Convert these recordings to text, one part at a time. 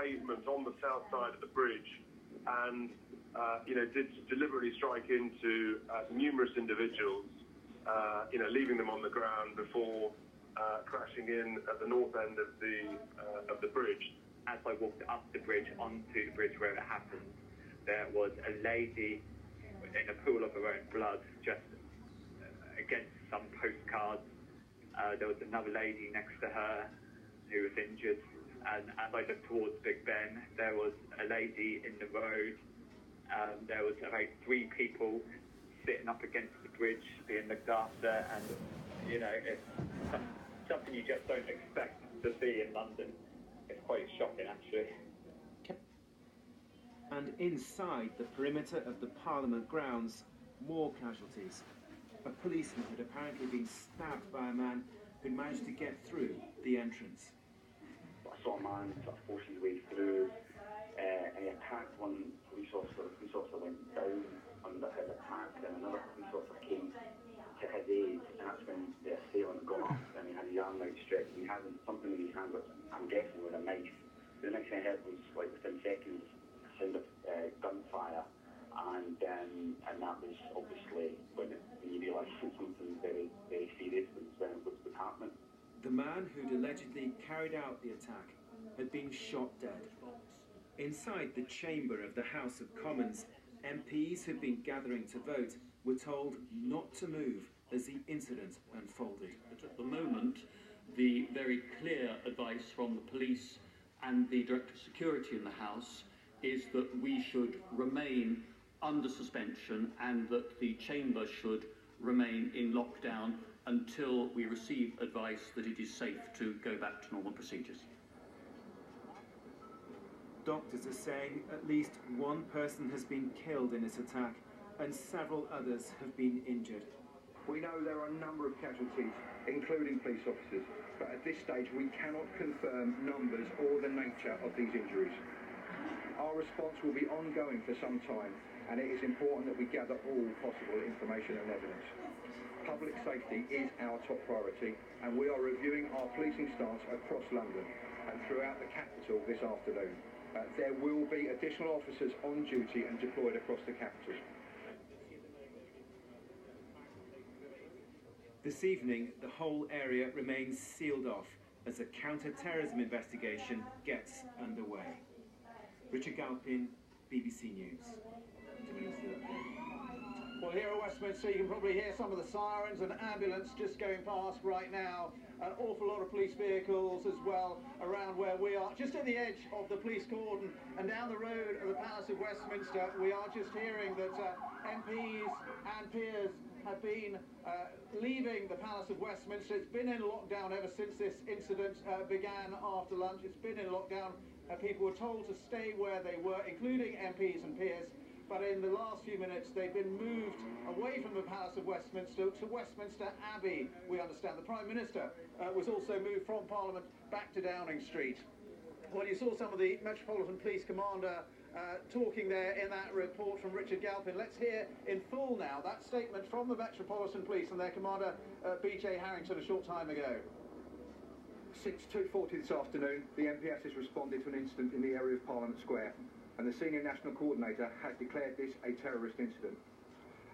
pavement on the south side of the bridge and, did deliberately strike into numerous individuals, leaving them on the ground before crashing in at the north end of the bridge. As I walked up the bridge onto the bridge where it happened, there was a lady in a pool of her own blood, just against some postcards. There was another lady next to her who was injured, and as I looked towards Big Ben, there was a lady in the road. There was about 3 people sitting up against the bridge being looked after, and it's something you just don't expect to see in London. It's quite shocking, actually. And inside the perimeter of the Parliament grounds, more casualties. A policeman had apparently been stabbed by a man who'd managed to get through the entrance. I saw a man sort of force his way through, and he attacked one police officer. The police officer went down under his attack, and another police officer came to his aid, and that's when the assailant got up, and he had his arm outstretched, and he had something in his hand, which I'm guessing was a knife. The next thing I heard was, like, within seconds, a sound of gunfire, and that was obviously when you realised something very, very serious was happening. The man who'd allegedly carried out the attack had been shot dead. Inside the chamber of the House of Commons, MPs who'd been gathering to vote were told not to move as the incident unfolded. But at the moment, the very clear advice from the police and the Director of Security in the House is that we should remain under suspension and that the chamber should remain in lockdown until we receive advice that it is safe to go back to normal procedures. Doctors are saying at least one person has been killed in this attack and several others have been injured. We know there are a number of casualties, including police officers, but at this stage we cannot confirm numbers or the nature of these injuries. Our response will be ongoing for some time, and it is important that we gather all possible information and evidence. Public safety is our top priority, and we are reviewing our policing stance across London and throughout the capital this afternoon. There will be additional officers on duty and deployed across the capital. This evening, the whole area remains sealed off as a counter-terrorism investigation gets underway. Richard Galpin, BBC News. Well, here at Westminster, you can probably hear some of the sirens and ambulance just going past right now. An awful lot of police vehicles as well around where we are, just at the edge of the police cordon and down the road of the Palace of Westminster. We are just hearing that MPs and peers have been leaving the Palace of Westminster. It's been in lockdown ever since this incident began after lunch. It's been in lockdown. People were told to stay where they were, including MPs and peers. But in the last few minutes, they've been moved away from the Palace of Westminster to Westminster Abbey, we understand. The Prime Minister was also moved from Parliament back to Downing Street. Well, you saw some of the Metropolitan Police Commander talking there in that report from Richard Galpin. Let's hear in full now that statement from the Metropolitan Police and their Commander, B.J. Harrington, a short time ago. Since 2:40 this afternoon, the MPS has responded to an incident in the area of Parliament Square, and the Senior National Coordinator has declared this a terrorist incident.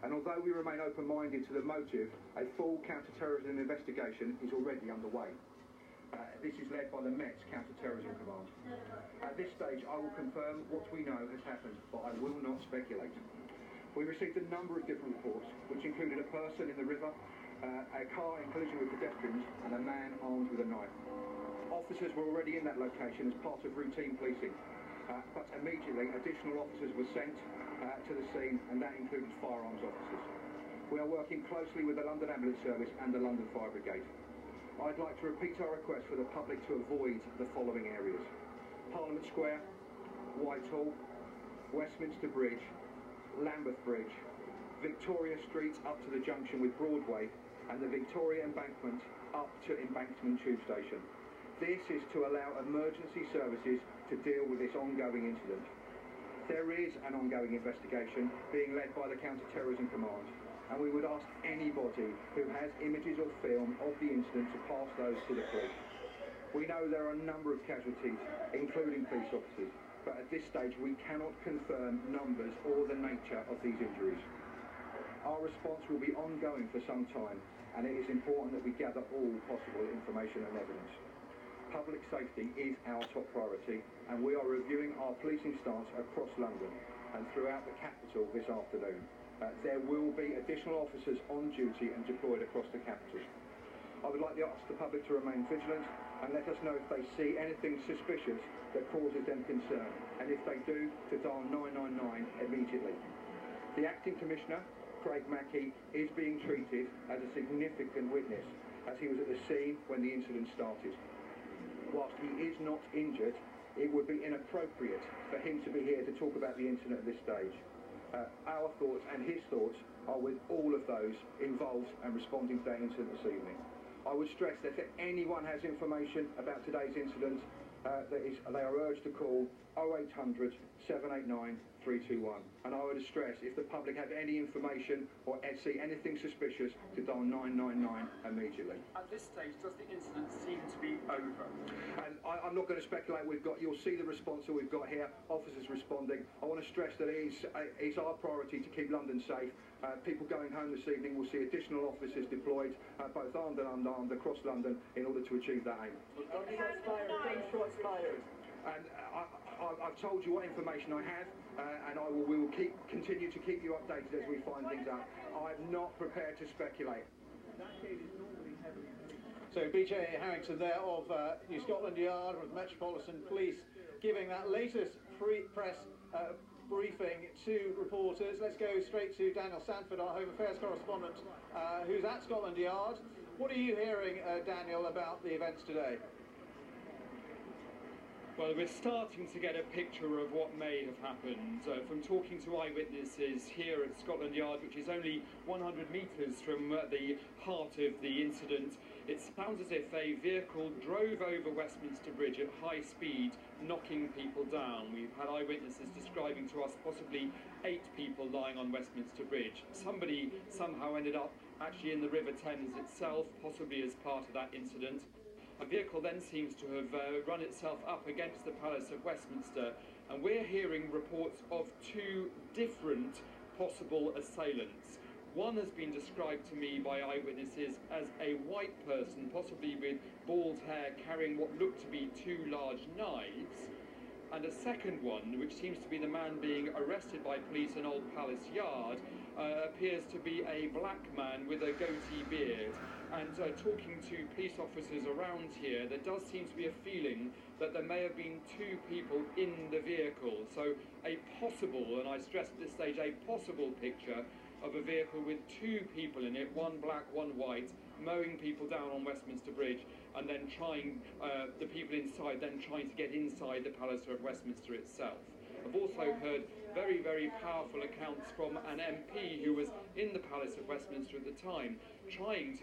And although we remain open-minded to the motive, a full counter-terrorism investigation is already underway. This is led by the Met's Counter-Terrorism Command. At this stage, I will confirm what we know has happened, but I will not speculate. We received a number of different reports, which included a person in the river, a car in collision with pedestrians, and a man armed with a knife. Officers were already in that location as part of routine policing, but immediately additional officers were sent to the scene, and that included firearms officers. We are working closely with the London Ambulance Service and the London Fire Brigade. I'd like to repeat our request for the public to avoid the following areas: Parliament Square, Whitehall, Westminster Bridge, Lambeth Bridge, Victoria Street up to the junction with Broadway, and the Victoria Embankment up to Embankment Tube Station. This is to allow emergency services to deal with this ongoing incident. There is an ongoing investigation being led by the Counter-Terrorism Command, and we would ask anybody who has images or film of the incident to pass those to the police. We know there are a number of casualties, including police officers, but at this stage we cannot confirm numbers or the nature of these injuries. Our response will be ongoing for some time, and it is important that we gather all possible information and evidence. Public safety is our top priority, and we are reviewing our policing stance across London and throughout the capital this afternoon. There will be additional officers on duty and deployed across the capital. I would like to ask the public to remain vigilant and let us know if they see anything suspicious that causes them concern, and if they do, to dial 999 immediately. The Acting Commissioner, Craig Mackey, is being treated as a significant witness, as he was at the scene when the incident started. Whilst he is not injured, it would be inappropriate for him to be here to talk about the incident at this stage. Our thoughts and his thoughts are with all of those involved and responding to that incident this evening. I would stress that if anyone has information about today's incident, they are urged to call 0800 789 321. And I would stress, if the public have any information or see anything suspicious, to dial 999 immediately. At this stage, does the incident seem to be over? And I'm not going to speculate. You'll see the response that we've got here, officers responding. I want to stress that it's our priority to keep London safe. People going home this evening will see additional officers deployed, both armed and unarmed, across London in order to achieve that aim. Shots fired. And I've told you what information I have, and we will continue to keep you updated as we find things out. I'm not prepared to speculate. So BJ Harrington there of New Scotland Yard with Metropolitan Police giving that latest press briefing to reporters. Let's go straight to Daniel Sanford, our Home Affairs correspondent, who's at Scotland Yard. What are you hearing, Daniel, about the events today? Well, we're starting to get a picture of what may have happened from talking to eyewitnesses here at Scotland Yard, which is only 100 metres from the heart of the incident. It sounds as if a vehicle drove over Westminster Bridge at high speed, knocking people down. We've had eyewitnesses describing to us possibly 8 people lying on Westminster Bridge. Somebody somehow ended up actually in the River Thames itself, possibly as part of that incident. A vehicle then seems to have run itself up against the Palace of Westminster, and we're hearing reports of 2 different possible assailants. One has been described to me by eyewitnesses as a white person, possibly with bald hair, carrying what looked to be 2 large knives, and a second one, which seems to be the man being arrested by police in Old Palace Yard, appears to be a black man with a goatee beard. And talking to police officers around here, there does seem to be a feeling that there may have been 2 people in the vehicle. So a possible, and I stress at this stage, a possible picture of a vehicle with 2 people in it, one black, one white, mowing people down on Westminster Bridge, and then the people inside then trying to get inside the Palace of Westminster itself. I've also heard very, very powerful accounts from an MP who was in the Palace of Westminster at the time, trying to